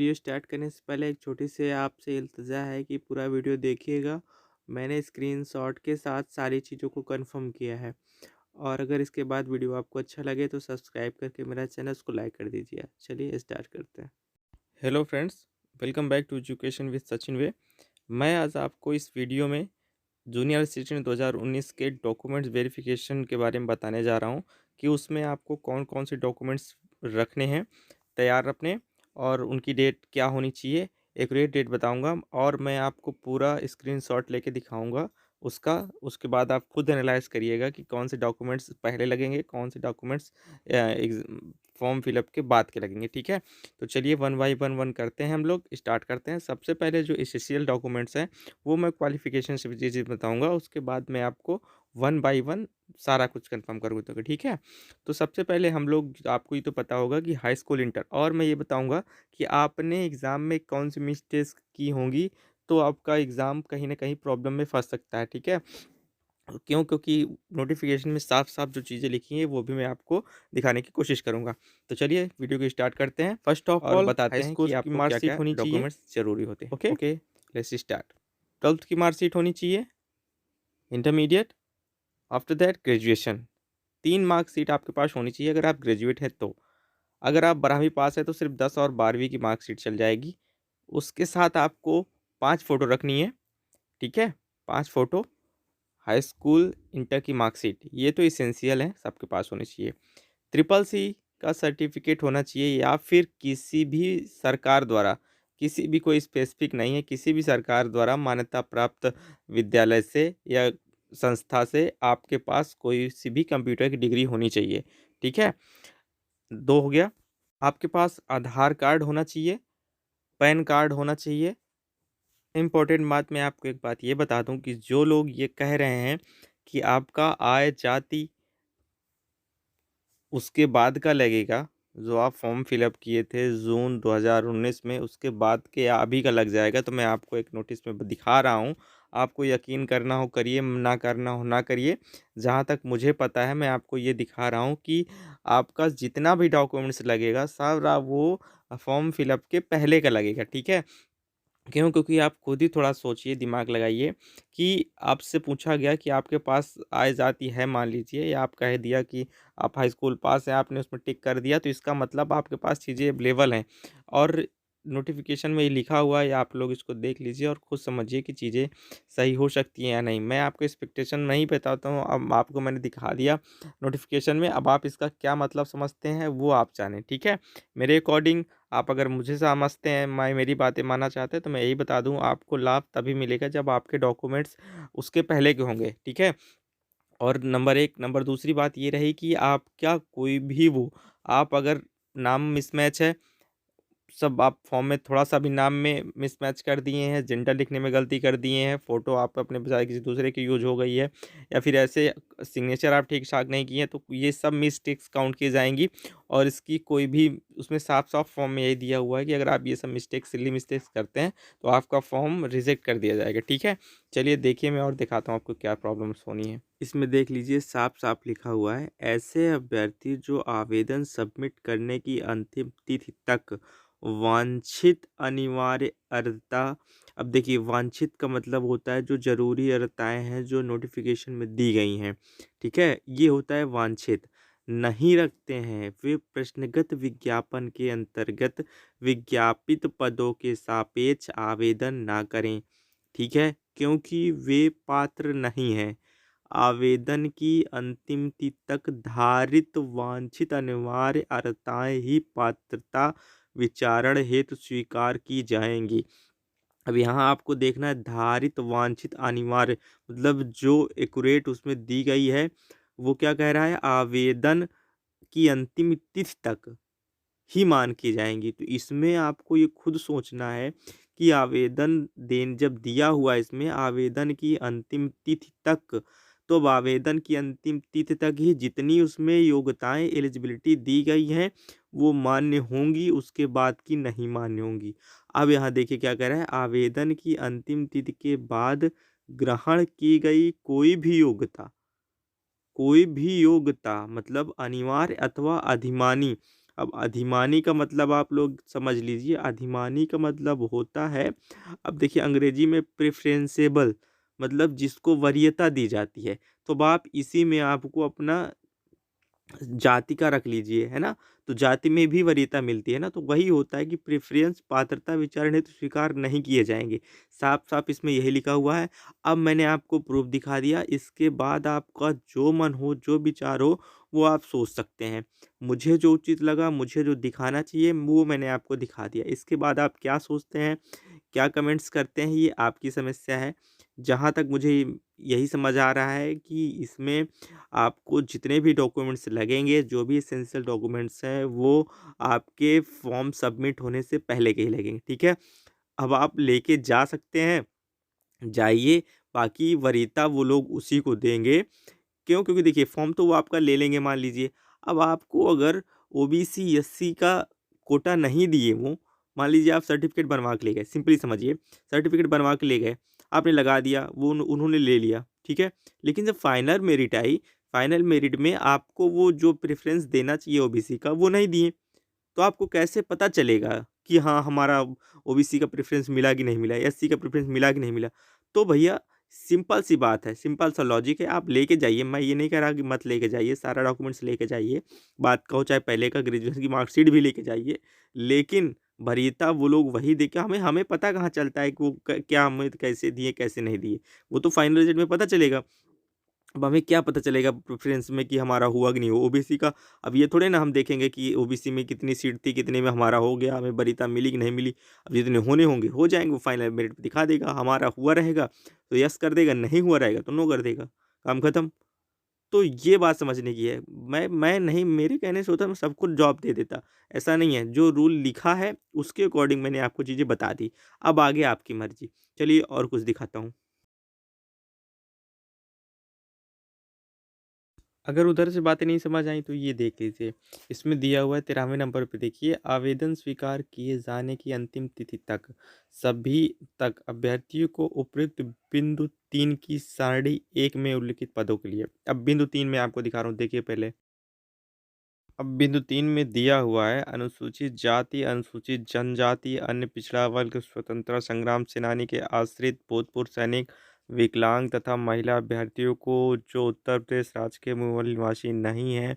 Video start करने से पहले एक छोटी सी आपसे इल्तिजा है कि पूरा वीडियो देखिएगा। मैंने स्क्रीनशॉट के साथ सारी चीज़ों को कंफर्म किया है। और अगर इसके बाद वीडियो आपको अच्छा लगे तो सब्सक्राइब करके मेरा चैनल उसको लाइक कर दीजिए। चलिए स्टार्ट करते हैं। Hello friends, welcome back to education with Sachin वे। मैं आज आपको इस वीडियो में जूनियर असिस्टेंट 2019 के डॉक्यूमेंट्स वेरिफिकेशन के बारे में बताने जा रहा हूँ कि उसमें आपको कौन कौन से डॉक्यूमेंट्स रखने हैं, तैयार रखने, और उनकी डेट क्या होनी चाहिए, एक्यूरेट डेट बताऊंगा। और मैं आपको पूरा स्क्रीनशॉट लेके दिखाऊंगा उसका। उसके बाद आप खुद एनालाइज करिएगा कि कौन से डॉक्यूमेंट्स पहले लगेंगे, कौन से डॉक्यूमेंट्स फॉर्म फिलअप के बाद के लगेंगे। ठीक है, तो चलिए वन बाई वन करते हैं, हम लोग स्टार्ट करते हैं। सबसे पहले जो एसेंशियल डॉक्यूमेंट्स हैं वो मैं क्वालिफिकेशन से चीज़ बताऊंगा, उसके बाद मैं आपको वन बाई वन सारा कुछ कंफर्म करूँगा। तो ठीक है, तो सबसे पहले हम लोग, आपको ये तो पता होगा कि हाई स्कूल इंटर, और मैं ये बताऊंगा कि आपने एग्ज़ाम में कौन सी मिस्टेक्स की होंगी तो आपका एग्ज़ाम कहीं ना कहीं प्रॉब्लम में फंस सकता है। ठीक है, क्यों? क्योंकि नोटिफिकेशन में साफ साफ जो चीज़ें लिखी हैं वो भी मैं आपको दिखाने की कोशिश करूंगा। तो चलिए वीडियो को स्टार्ट करते हैं। फर्स्ट ऑफ और ऑल बताते हाई हैं स्कूल कि की आपको मार्कशीट क्या-क्या होनी चाहिए। डॉक्यूमेंट्स ज़रूरी होते हैं। Okay, okay, let's start. 12th की मार्कशीट होनी चाहिए, intermediate, after that graduation. 3 marksheet आपके पास होनी चाहिए अगर आप ग्रेजुएट हैं तो। अगर आप 12वीं पास है तो सिर्फ 10 और 12वीं की मार्कशीट चल जाएगी। उसके साथ आपको 5 फ़ोटो रखनी है। ठीक है, 5 फ़ोटो, हाई स्कूल इंटर की मार्कशीट, ये तो इसेंशियल है, सबके पास होनी चाहिए। ट्रिपल सी का सर्टिफिकेट होना चाहिए, या फिर किसी भी सरकार द्वारा, किसी भी कोई स्पेसिफिक नहीं है, किसी भी सरकार द्वारा मान्यता प्राप्त विद्यालय से या संस्था से आपके पास कोई सी भी कंप्यूटर की डिग्री होनी चाहिए। ठीक है, 2 हो गया। आपके पास आधार कार्ड होना चाहिए, पैन कार्ड होना चाहिए। इम्पोर्टेंट बात, मैं आपको एक बात ये बता दूं कि जो लोग ये कह रहे हैं कि आपका आय जाति उसके बाद का लगेगा, जो आप फॉर्म फिलअप किए थे जून 2019 में, उसके बाद के या अभी का लग जाएगा, तो मैं आपको एक नोटिस में दिखा रहा हूँ। आपको यकीन करना हो करिए, ना करना हो ना करिए। जहाँ तक मुझे पता है मैं आपको ये दिखा रहा हूँ कि आपका जितना भी डॉक्यूमेंट्स लगेगा सारा वो फॉर्म फिलअप के पहले का लगेगा। ठीक है, क्यों? क्योंकि आप खुद ही थोड़ा सोचिए, दिमाग लगाइए कि आपसे पूछा गया कि आपके पास आय जाति है, मान लीजिए, या आप कह दिया कि आप हाई स्कूल पास हैं, आपने उसमें टिक कर दिया, तो इसका मतलब आपके पास चीज़ें अवेलेबल हैं। और नोटिफिकेशन में ये लिखा हुआ है, आप लोग इसको देख लीजिए और खुद समझिए कि चीज़ें सही हो सकती हैं या नहीं। मैं आपको एक्सपेक्टेशन नहीं बताता हूँ, अब आपको मैंने दिखा दिया नोटिफिकेशन में। अब आप इसका क्या मतलब समझते हैं वो आप जानें। ठीक है, मेरे अकॉर्डिंग आप अगर मुझे समझते हैं, मैं मेरी बातें मानना चाहते हैं, तो मैं यही बता दूँ, आपको लाभ तभी मिलेगा जब आपके डॉक्यूमेंट्स उसके पहले के होंगे। ठीक है, और नंबर 1, नंबर दूसरी बात ये रही कि आप क्या कोई भी वो, आप अगर नाम मिसमैच है, सब आप फॉर्म में थोड़ा-सा भी नाम में मिसमैच कर दिए हैं, जेंडर लिखने में गलती कर दिए हैं, फ़ोटो आप अपने बजाय किसी दूसरे की यूज़ हो गई है, या फिर ऐसे सिग्नेचर आप ठीक-ठाक नहीं किए हैं, तो ये सब मिस्टेक्स काउंट की जाएँगी। और इसकी कोई भी, उसमें साफ-साफ फॉर्म में यही दिया हुआ है कि अगर आप ये सब मिस्टेक्स, सिली मिस्टेक्स करते हैं, तो आपका फॉर्म रिजेक्ट कर दिया जाएगा। ठीक है? चलिए देखिए, मैं और दिखाता हूँ आपको क्या प्रॉब्लम्स होनी है। इसमें देख लीजिए, साफ-साफ लिखा हुआ है, ऐसे अभ्यर्थी जो आवेदन सबमिट करने की अंतिम तिथि तक वांछित अनिवार्य अर्हता। अब देखिए, वांछित का मतलब होता है जो ज़रूरी अर्हताएँ हैं जो नोटिफ़िकेशन में दी गई हैं। ठीक है? ये होता है वांछित। नहीं रखते हैं, वे प्रश्नगत विज्ञापन के अंतर्गत विज्ञापित पदों के सापेक्ष आवेदन ना करें। ठीक है? क्योंकि वे पात्र नहीं हैं। आवेदन की अंतिम तिथि तक धारित वांछित अनिवार्य अर्हताएँ ही पात्रता विचारण हेतु स्वीकार की जाएँगी। अब यहाँ आपको देखना है, धारित वांछित अनिवार्य मतलब जो एक्यूरेट उसमें दी गई है, वो क्या कह रहा है, आवेदन की अंतिम तिथि तक ही मान की जाएँगी। तो इसमें आपको ये खुद सोचना है कि आवेदन जब दिया हुआ है इसमें आवेदन की अंतिम तिथि तक, तो अब आवेदन की अंतिम तिथि तक ही जितनी उसमें योग्यताएँ एलिजिबिलिटी दी गई हैं, वो मान्य होंगी, उसके बाद की नहीं मान्य होंगी। अब यहाँ देखिए क्या कह रहा है, आवेदन की अंतिम तिथि के बाद ग्रहण की गई कोई भी योग्यता मतलब अनिवार्य अथवा अधिमानी, अब अधिमानी का मतलब आप लोग समझ लीजिए, अधिमानी का मतलब होता है, अब देखिए अंग्रेजी में प्रेफ़रेंसेबल मतलब जिसको वरीयता दी जाती है, तो अब आप इसी में आपको अपना जाति का रख लीजिए, है ना? तो जाति में भी वरीयता मिलती है ना, तो वही होता है कि प्रेफ़रेंस पात्रता विचारण हेतु स्वीकार नहीं किए जाएँगे। साफ-साफ इसमें यही लिखा हुआ है। अब मैंने आपको प्रूफ़ दिखा दिया, इसके बाद आपका जो मन हो, जो विचार हो, वो आप सोच सकते हैं। मुझे जो उचित लगा, मुझे जो दिखाना चाहिए, वो मैंने आपको दिखा दिया। इसके बाद आप क्या सोचते हैं, क्या कमेंट्स करते हैं, ये आपकी समस्या है। जहाँ तक मुझे यही समझ आ रहा है कि इसमें आपको जितने भी डॉक्यूमेंट्स लगेंगे, जो भी एसेंशियल डॉक्यूमेंट्स हैं, वो आपके फॉर्म सबमिट होने से पहले के ही लगेंगे, ठीक है? अब आप लेके जा सकते हैं, जाइए, बाकी वरीयता वो लोग उसी को देंगे। क्यों? क्योंकि देखिए फॉर्म तो वो आपका ले लेंगे मान लीजिए, अब आपको अगर ओबीसी, एससी का कोटा नहीं दिए वो, मान लीजिए आप सर्टिफ़िकेट बनवा के ले गए, सिंपली समझिए, सर्टिफ़िकेट बनवा के ले गए, आपने लगा दिया, वो उन्होंने ले लिया, ठीक है? लेकिन जब फाइनल मेरिट आई, फाइनल मेरिट में आपको वो जो प्रेफ़रेंस देना चाहिए ओबीसी का, वो नहीं दिए। तो आपको कैसे पता चलेगा कि हाँ, हमारा ओबीसी का प्रेफ़रेंस मिला कि नहीं मिला, एससी का प्रेफ़रेंस मिला कि नहीं मिला? तो भैया सिंपल सी बात है, सिंपल सा लॉजिक है, आप लेके जाइए, मैं ये नहीं कह रहा कि मत लेके जाइए, सारा डॉक्यूमेंट्स लेके जाइए। बात कहो चाहे पहले का ग्रेजुएशन की मार्कशीट भी लेके जाइए, लेकिन वरीयता वो लोग वही दे के हमें हमें पता कहाँ चलता है कि वो क क्या हमें कैसे दिए, कैसे नहीं दिए? वो तो फाइनल रिज़ल्ट में पता चलेगा। अब हमें क्या पता चलेगा प्रेफ़रेंस में कि हमारा हुआ कि नहीं हुआ? ओबीसी का अब ये थोड़े ना हम देखेंगे कि ओबीसी में कितनी सीट थी, कितने में हमारा हो गया, हमें वरीयता मिली कि नहीं मिली। अब जितने होने होंगे, हो जाएँगे, वो फाइनल मेरिट पे दिखा देगा। हमारा हुआ रहेगा, तो यस कर देगा, नहीं हुआ रहेगा तो नो कर देगा, काम खत्म। तो ये बात समझने की है। मैं नहीं मेरे कहने से होता मैं सबको जॉब दे देता, ऐसा नहीं है। जो रूल लिखा है, उसके अकॉर्डिंग मैंने आपको चीज़ें बता दी। अब आगे आपकी मर्ज़ी। चलिए और कुछ दिखाता हूँ। अगर उधर से बातें नहीं समझ आई तो ये देख लीजिए। इसमें दिया हुआ है 13वें नंबर पे देखिए आवेदन स्वीकार किए जाने की अंतिम तिथि तक सभी तक अभ्यर्थियों को उपयुक्त बिंदु 3 की सारणी 1 में उल्लिखित पदों के लिए। अब बिंदु 3 में आपको दिखा रहा हूँ देखिए पहले। अब बिंदु 3 में दिया हुआ है अनुसूचित जाति, अनुसूचित जनजाति, अन्य पिछड़ा वर्ग, स्वतंत्रता संग्राम सेनानी के आश्रित, भूतपूर्व सैनिक, विकलांग तथा महिला अभ्यर्थियों को जो उत्तर प्रदेश राज्य के मूल निवासी नहीं हैं,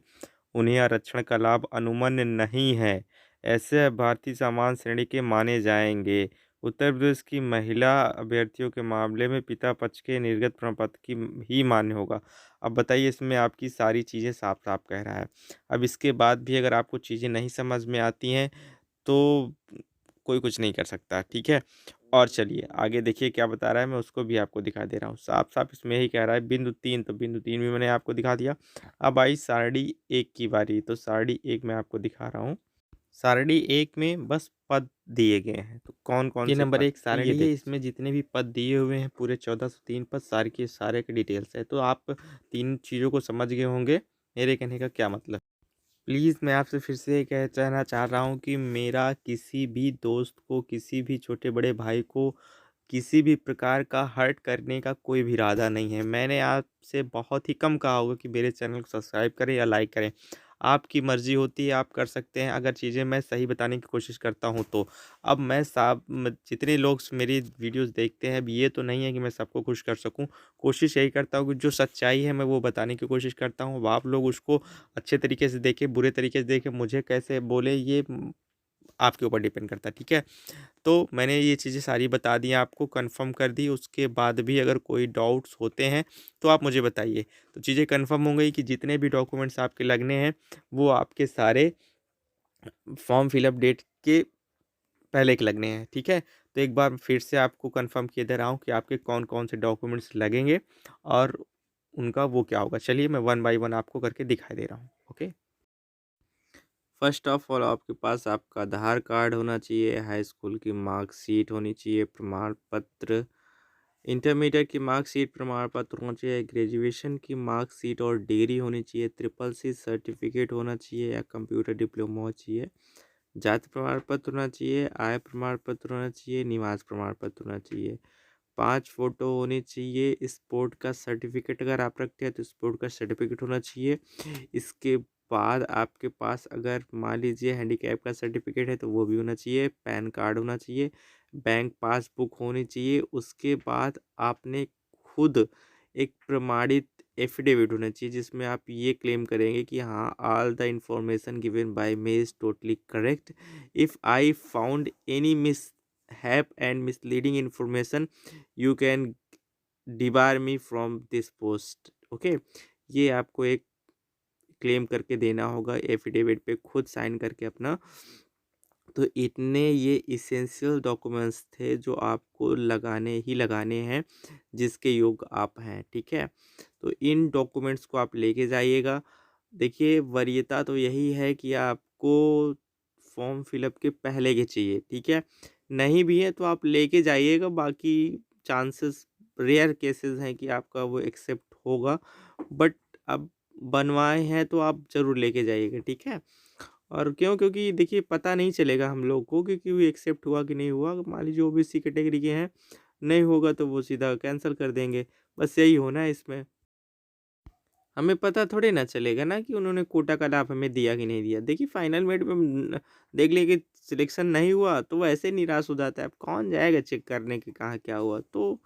उन्हें आरक्षण का लाभ अनुमन्य नहीं है। ऐसे अभ्यर्थी समान श्रेणी के माने जाएंगे। उत्तर प्रदेश की महिला अभ्यर्थियों के मामले में पिता पक्ष के निर्गत प्रमाण पत्र की ही मान्य होगा। अब बताइए इसमें आपकी सारी चीज़ें साफ-साफ कह रहा है। अब इसके बाद भी अगर आपको चीज़ें नहीं समझ में आती हैं, तो कोई कुछ नहीं कर सकता, ठीक है? और चलिए आगे देखिए क्या बता रहा है, मैं उसको भी आपको दिखा दे रहा हूँ। साफ-साफ इसमें यही कह रहा है बिंदु 3 तो बिंदु 3 भी मैंने आपको दिखा दिया। अब आई सारणी 1 की बारी, तो सारणी 1 मैं आपको दिखा रहा हूँ। सारणी 1 में बस पद दिए गए हैं, तो कौन-कौन ये से नंबर पद? 1 तो ये सारणी है, देखिए। इसमें जितने भी पद दिए हुए हैं पूरे 1403 पद सारे के सारे के डिटेल्स है। तो आप 3 चीज़ों को समझ गए होंगे, मेरे कहने का क्या मतलब। प्लीज़ मैं आपसे फिर से कहना चाह रहा हूँ कि मेरा किसी भी दोस्त को, किसी भी छोटे-बड़े भाई को किसी भी प्रकार का हर्ट करने का कोई भी इरादा नहीं है। मैंने आपसे बहुत ही कम कहा होगा कि मेरे चैनल को सब्सक्राइब करें या लाइक करें। आपकी मर्ज़ी होती है, आप कर सकते हैं अगर चीज़ें मैं सही बताने की कोशिश करता हूँ तो। अब मैं साब म जितने लोग मेरी वीडियोज़ देखते हैं, अब ये तो नहीं है कि मैं सबको खुश कर सकूँ। कोशिश यही करता हूँ कि जो सच्चाई है मैं वो बताने की कोशिश करता हूँ। अब आप लोग उसको अच्छे तरीके से देखें, बुरे तरीके से देखें, मुझे कैसे बोले ये आपके ऊपर डिपेंड करता है, ठीक है? तो मैंने ये चीज़ें सारी बता दी हैं आपको, कन्फर्म कर दी, उसके बाद भी अगर कोई डाउट्स होते हैं, तो आप मुझे बताइए। तो चीज़ें कन्फर्म हो गई कि जितने भी डॉक्यूमेंट्स आपके लगने हैं, वो आपके सारे फॉर्म फिलअप डेट के पहले के लगने हैं, ठीक है? तो एक बार फिर से आपको कन्फर्म किए दे रहा हूँ कि आपके कौन-कौन से डॉक्यूमेंट्स लगेंगे और उनका वो क्या होगा। चलिए मैं वन बाय वन आपको करके दिखाई दे रहा हूँ, ओके? फर्स्ट ऑफ ऑल आपके पास आपका आधार कार्ड होना चाहिए, हाई स्कूल की मार्कशीट होनी चाहिए, प्रमाण पत्र, इंटरमीडिएट की मार्कशीट, प्रमाण पत्र होना चाहिए, ग्रेजुएशन की मार्कशीट और डिग्री होनी चाहिए, ट्रिपल सी सर्टिफिकेट होना चाहिए या कंप्यूटर डिप्लोमा होना चाहिए, जाति प्रमाण पत्र होना चाहिए, आय प्रमाण पत्र होना चाहिए, निवास प्रमाण पत्र होना चाहिए, 5 फ़ोटो होनी चाहिए, स्पोर्ट का सर्टिफिकेट अगर आप रखते हैं तो स्पोर्ट का सर्टिफिकेट होना चाहिए। इसके बाद आपके पास अगर मान लीजिए हैंडीकैप का सर्टिफिकेट है तो वो भी होना चाहिए, पैन कार्ड होना चाहिए, बैंक पासबुक होनी चाहिए। उसके बाद आपने खुद एक प्रमाणित एफिडेविट होना चाहिए जिसमें आप ये क्लेम करेंगे कि हाँ, all the information given by me is totally correct. If I found any mishap and misleading information you can debar me from this post. Okay, ये आपको एक क्लेम करके देना होगा एफिडेविट पे, खुद साइन करके अपना। तो इतने ये इसेंशियल डॉक्यूमेंट्स थे जो आपको लगाने ही लगाने हैं जिसके योग्य आप हैं, ठीक है। तो इन डॉक्यूमेंट्स को आप लेके जाइएगा। देखिए, वरीयता तो यही है कि आपको फॉर्म फिलअप के पहले के चाहिए, ठीक है। नहीं भी है तो आप लेके जाइएगा, बाकी चांसेस रेयर केसेस हैं कि आपका वो एक्सेप्ट होगा, बट अब बनवाए हैं तो आप ज़रूर लेके जाइएगा, ठीक है। और क्यों? क्योंकि देखिए पता नहीं चलेगा हम लोग को कि वो एक्सेप्ट हुआ कि नहीं हुआ। मान लीजिए ओबीसी कैटेगरी के हैं, नहीं होगा तो वो सीधा कैंसल कर देंगे। बस यही होना है इसमें। हमें पता थोड़ी ना चलेगा ना कि उन्होंने कोटा का लाभ हमें दिया कि नहीं दिया। देखिए फाइनल मेरिट में देख लिए कि सिलेक्शन नहीं हुआ तो वो ऐसे ही निराश हो जाता है। अब कौन जाएगा चेक करने कि कहाँ क्या हुआ? तो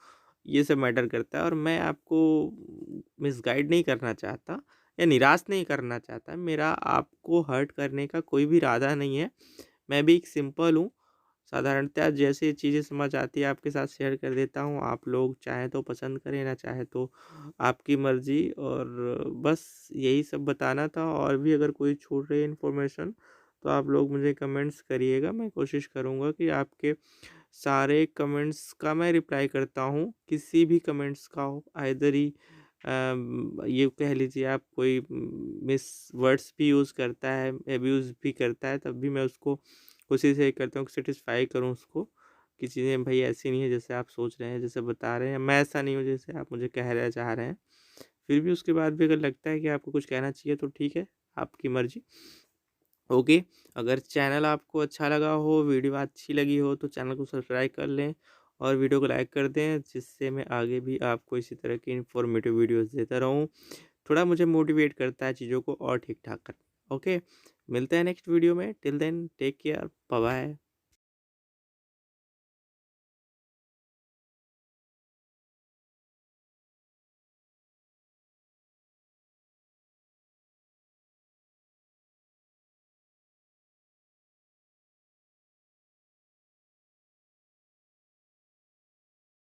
ये सब मैटर करता है और मैं आपको मिसगाइड नहीं करना चाहता या निराश नहीं करना चाहता। मेरा आपको हर्ट करने का कोई भी इरादा नहीं है। मैं भी एक सिंपल हूँ। साधारणतः जैसे चीज़ें समझ आती है आपके साथ शेयर कर देता हूँ। आप लोग चाहें तो पसंद करें, ना चाहे तो आपकी मर्ज़ी। और बस यही सब बताना था। और भी अगर कोई छूट रही है इन्फॉर्मेशन तो आप लोग मुझे कमेंट्स करिएगा। मैं कोशिश करूँगा कि आपके सारे कमेंट्स का मैं रिप्लाई करता हूँ। किसी भी कमेंट्स का हो, आइदर ही ये कह लीजिए आप कोई मिस वर्ड्स भी यूज़ करता है, अब्यूज़ भी करता है, तब भी मैं उसको कोशिश यही करता हूँ कि सैटिस्फाई करूँ उसको, कि चीज़ें भई ऐसी नहीं है जैसे आप सोच रहे हैं, जैसे बता रहे हैं। मैं ऐसा नहीं हूँ जैसे आप मुझे कह रहे चाह रहे हैं। फिर भी उसके बाद भी अगर लगता है कि आपको कुछ कहना चाहिए तो ठीक है, आपकी मर्ज़ी। ओके, अगर चैनल आपको अच्छा लगा हो, वीडियो अच्छी लगी हो तो चैनल को सब्सक्राइब कर लें और वीडियो को लाइक कर दें, जिससे मैं आगे भी आपको इसी तरह की इन्फॉर्मेटिव वीडियोज़ देता रहूँ। थोड़ा मुझे मोटिवेट करता है चीज़ों को और ठीक-ठाक करने। ओके, मिलते हैं नेक्स्ट वीडियो में। Till then take care, bye bye.